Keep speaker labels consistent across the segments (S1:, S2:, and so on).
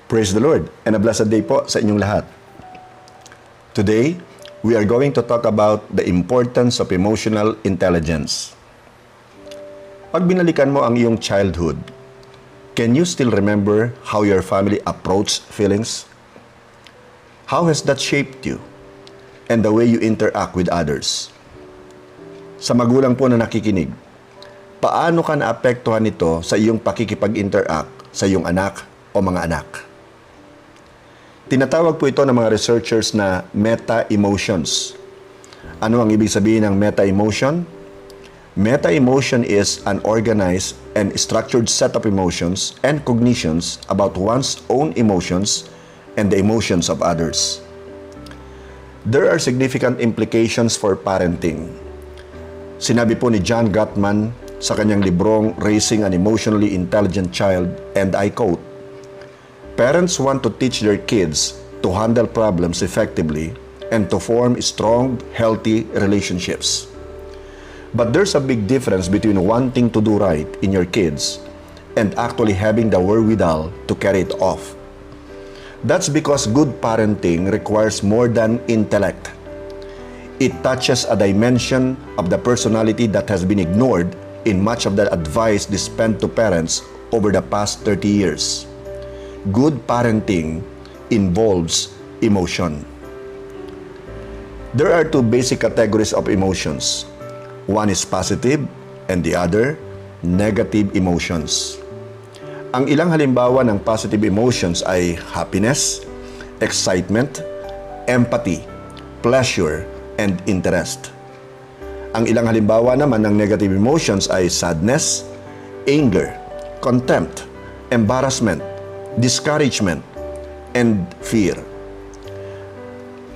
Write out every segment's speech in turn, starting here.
S1: Praise the Lord and a blessed day po sa inyong lahat. Today, we are going to talk about the importance of emotional intelligence. Pag binalikan mo ang iyong childhood, can you still remember how your family approached feelings? How has that shaped you and the way you interact with others? Sa magulang po na nakikinig, paano ka naapektuhan nito sa iyong pakikipag-interact sa iyong anak o mga anak? Tinatawag po ito ng mga researchers na meta-emotions. Ano ang ibig sabihin ng meta-emotion? Meta-emotion is an organized and structured set of emotions and cognitions about one's own emotions and the emotions of others. There are significant implications for parenting. Sinabi po ni John Gottman sa kanyang librong Raising an Emotionally Intelligent Child, and I quote, "Parents want to teach their kids to handle problems effectively and to form strong, healthy relationships. But there's a big difference between wanting to do right in your kids and actually having the wherewithal to carry it off. That's because good parenting requires more than intellect. It touches a dimension of the personality that has been ignored in much of the advice dispensed to parents over the past 30 years. Good parenting involves emotion." There are two basic categories of emotions. One is positive and the other, negative emotions. Ang ilang halimbawa ng positive emotions ay happiness, excitement, empathy, pleasure, and interest. Ang ilang halimbawa naman ng negative emotions ay sadness, anger, contempt, embarrassment, discouragement, and fear.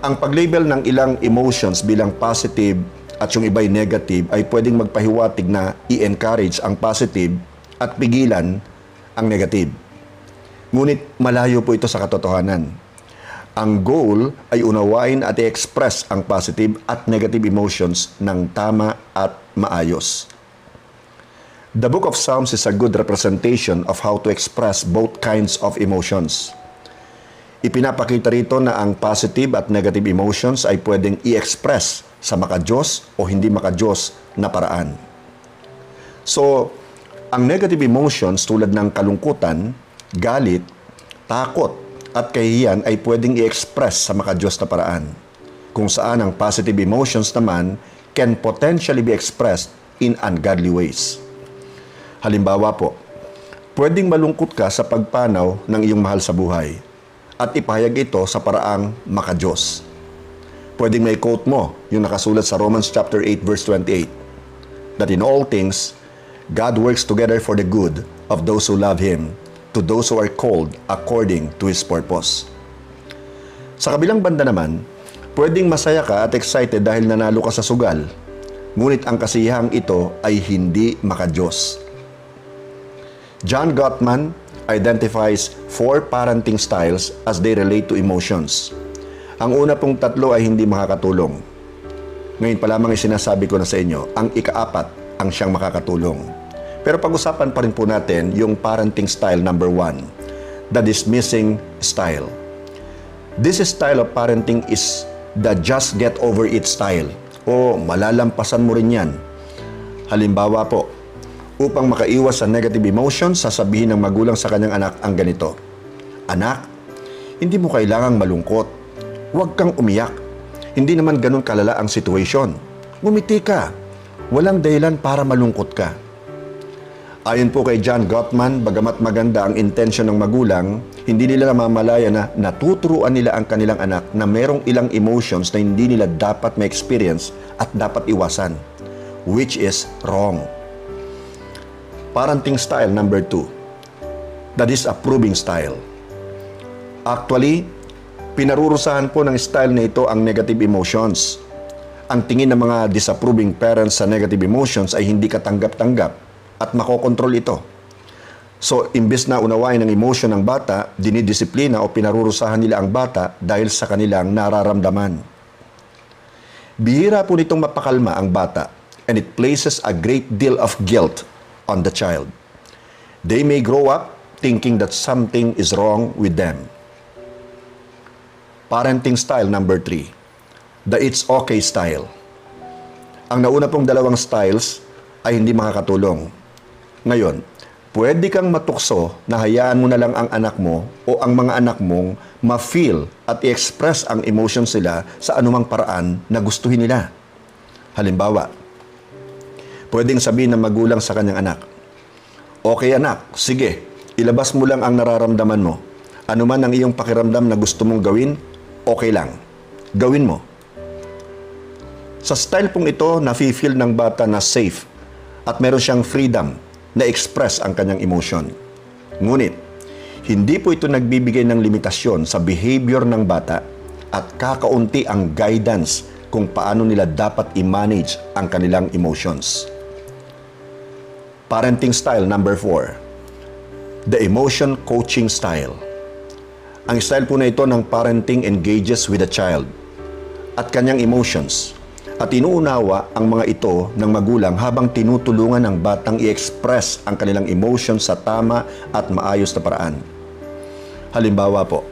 S1: Ang pag-label ng ilang emotions bilang positive at yung iba'y negative ay pwedeng magpahiwatig na i-encourage ang positive at pigilan ang negative. Ngunit malayo po ito sa katotohanan. Ang goal ay unawain at i-express ang positive at negative emotions ng tama at maayos. The book of Psalms is a good representation of how to express both kinds of emotions. Ipinapakita rito na ang positive at negative emotions ay pwedeng i-express sa makadiyos o hindi makadiyos na paraan. So, ang negative emotions tulad ng kalungkutan, galit, takot, at kahihiyan ay pwedeng i-express sa makadiyos na paraan. Kung saan ang positive emotions naman can potentially be expressed in ungodly ways. Halimbawa po, pwedeng malungkot ka sa pagpanaw ng iyong mahal sa buhay at ipahayag ito sa paraang makadiyos. Pwedeng may quote mo, yung nakasulat sa Romans chapter 8 verse 28, that in all things, God works together for the good of those who love Him, to those who are called according to His purpose. Sa kabilang banda naman, pwedeng masaya ka at excited dahil nanalo ka sa sugal, ngunit ang kasiyahang ito ay hindi makadiyos. John Gottman identifies 4 parenting styles as they relate to emotions. Ang una pong tatlo ay hindi makakatulong. Ngayon pa lamang sinasabi ko na sa inyo, ang ika-4 ang siyang makakatulong. Pero pag-usapan pa rin po natin yung parenting style number 1, the dismissing style. This style of parenting is the just get over it style. O malalampasan mo rin yan. Halimbawa po, upang makaiwas sa negative emotions, sasabihin ng magulang sa kanyang anak ang ganito, "Anak, hindi mo kailangang malungkot. Huwag kang umiyak. Hindi naman ganun kalala ang situation. Ngumiti ka. Walang dahilan para malungkot ka." Ayon po kay John Gottman, bagamat maganda ang intensyon ng magulang, hindi nila namamalaya na natuturuan nila ang kanilang anak na merong ilang emotions na hindi nila dapat ma-experience at dapat iwasan, which is wrong. Parenting style number 2, the disapproving style. Actually, pinarurusahan po ng style na ito ang negative emotions. Ang tingin ng mga disapproving parents sa negative emotions ay hindi katanggap-tanggap at makokontrol ito. So, imbes na unawain ang emotion ng bata, dinidisiplina o pinarurusahan nila ang bata dahil sa kanilang nararamdaman. Bihira po nitong mapakalma ang bata, and it places a great deal of guilt on the child. They may grow up thinking that something is wrong with them. Parenting style number 3, the it's okay style. Ang nauna pong dalawang styles ay hindi makakatulong. Ngayon, pwede kang matukso na hayaan mo na lang ang anak mo o ang mga anak mong ma-feel at i-express ang emotions nila sa anumang paraan na gustuhin nila. Halimbawa, pwedeng sabihin ng magulang sa kanyang anak, "Okay anak, sige, ilabas mo lang ang nararamdaman mo. Ano man ang iyong pakiramdam na gusto mong gawin, okay lang. Gawin mo." Sa style pong ito, nafe-feel ng bata na safe at meron siyang freedom na express ang kanyang emotion. Ngunit, hindi po ito nagbibigay ng limitasyon sa behavior ng bata at kakaunti ang guidance kung paano nila dapat i-manage ang kanilang emotions. Parenting style number 4, the emotion coaching style. Ang style po na ito ng parenting engages with the child at kanyang emotions at inuunawa ang mga ito ng magulang habang tinutulungan ng batang i-express ang kanilang emotions sa tama at maayos na paraan. Halimbawa po,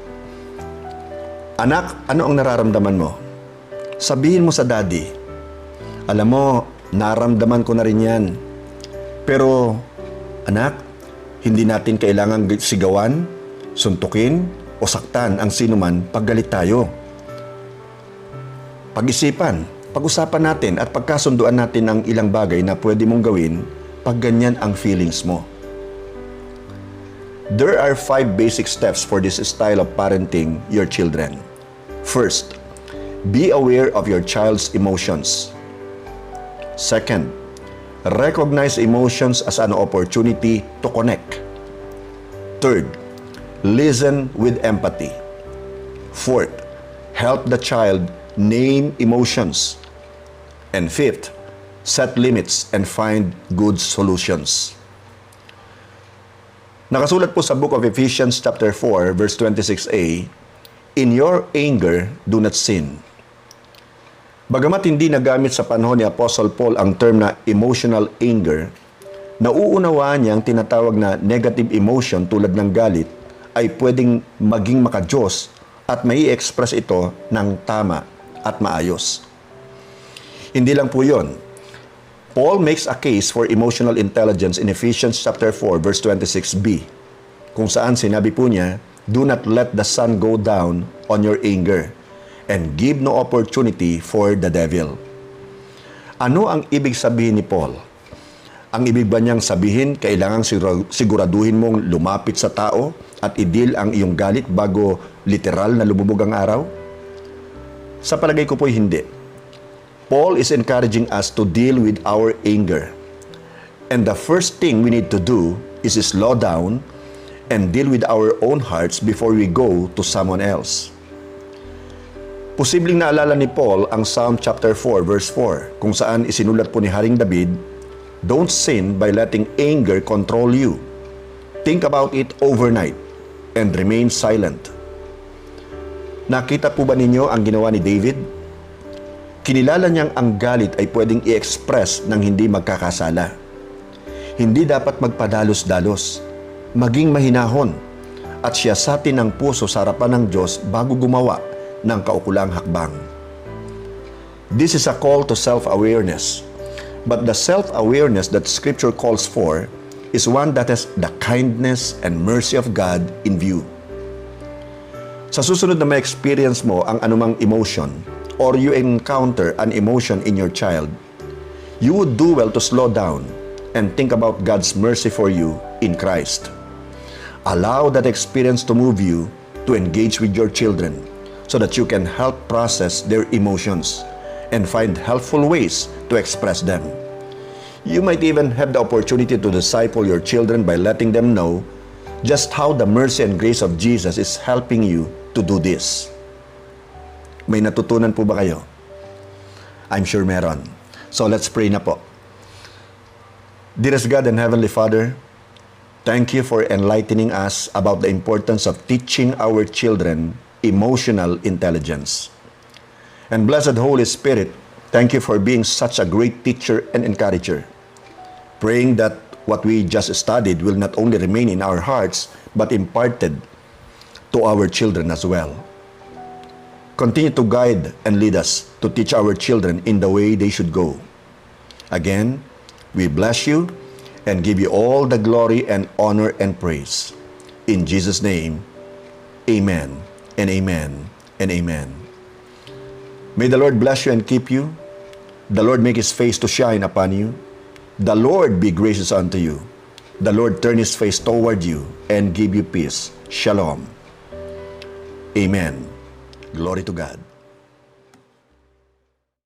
S1: "Anak, ano ang nararamdaman mo?" Sabihin mo sa daddy, "Alam mo, naramdaman ko na rin yan. Pero, anak, hindi natin kailangang sigawan, suntukin, o saktan ang sinuman pag galit tayo. Pag-isipan, pag-usapan natin at pagkasunduan natin ang ilang bagay na pwede mong gawin pag ganyan ang feelings mo." There are 5 basic steps for this style of parenting your children. First, be aware of your child's emotions. Second, recognize emotions as an opportunity to connect. Third, listen with empathy. Fourth, help the child name emotions. And fifth, set limits and find good solutions. Nakasulat po sa Book of Ephesians chapter 4 verse 26a, "In your anger, do not sin." Bagamat hindi nagamit sa panahon ni Apostle Paul ang term na emotional anger, nauunawaan niyang tinatawag na negative emotion tulad ng galit ay pwedeng maging maka-Diyos at may express ito ng tama at maayos. Hindi lang po yun. Paul makes a case for emotional intelligence in Ephesians chapter 4 verse 26b, kung saan sinabi po niya, "Do not let the sun go down on your anger, and give no opportunity for the devil." Ano ang ibig sabihin ni Paul? Ang ibig ba niyang sabihin, kailangang siguraduhin mong lumapit sa tao at i-deal ang iyong galit bago literal na lumubog ang araw? Sa palagay ko po hindi. Paul is encouraging us to deal with our anger. And the first thing we need to do is slow down and deal with our own hearts before we go to someone else. Posibleng naalala ni Paul ang Psalm chapter 4 verse 4 kung saan isinulat po ni Haring David, "Don't sin by letting anger control you. Think about it overnight and remain silent." Nakita po ba ninyo ang ginawa ni David? Kinilala niyang ang galit ay pwedeng i-express ng hindi magkakasala. Hindi dapat magpadalos-dalos, maging mahinahon, at siyasatin ang puso sa harapan ng Diyos bago gumawa ng kaukulang hakbang. This is a call to self-awareness, but the self-awareness that Scripture calls for is one that has the kindness and mercy of God in view. Sa susunod na ma-experience mo ang anumang emotion, or you encounter an emotion in your child, you would do well to slow down and think about God's mercy for you in Christ. Allow that experience to move you to engage with your children so that you can help process their emotions and find helpful ways to express them. You might even have the opportunity to disciple your children by letting them know just how the mercy and grace of Jesus is helping you to do this. May natutunan po ba kayo? I'm sure meron. So let's pray na po. Dearest God and Heavenly Father, thank you for enlightening us about the importance of teaching our children emotional intelligence. And blessed Holy Spirit, thank you for being such a great teacher and encourager. Praying that what we just studied will not only remain in our hearts, but imparted to our children as well. Continue to guide and lead us to teach our children in the way they should go. Again, we bless you and give you all the glory and honor and praise. In Jesus' name, amen and amen and amen. May the Lord bless you and keep you. The Lord make His face to shine upon you. The Lord be gracious unto you. The Lord turn His face toward you and give you peace. Shalom. Amen. Glory to God.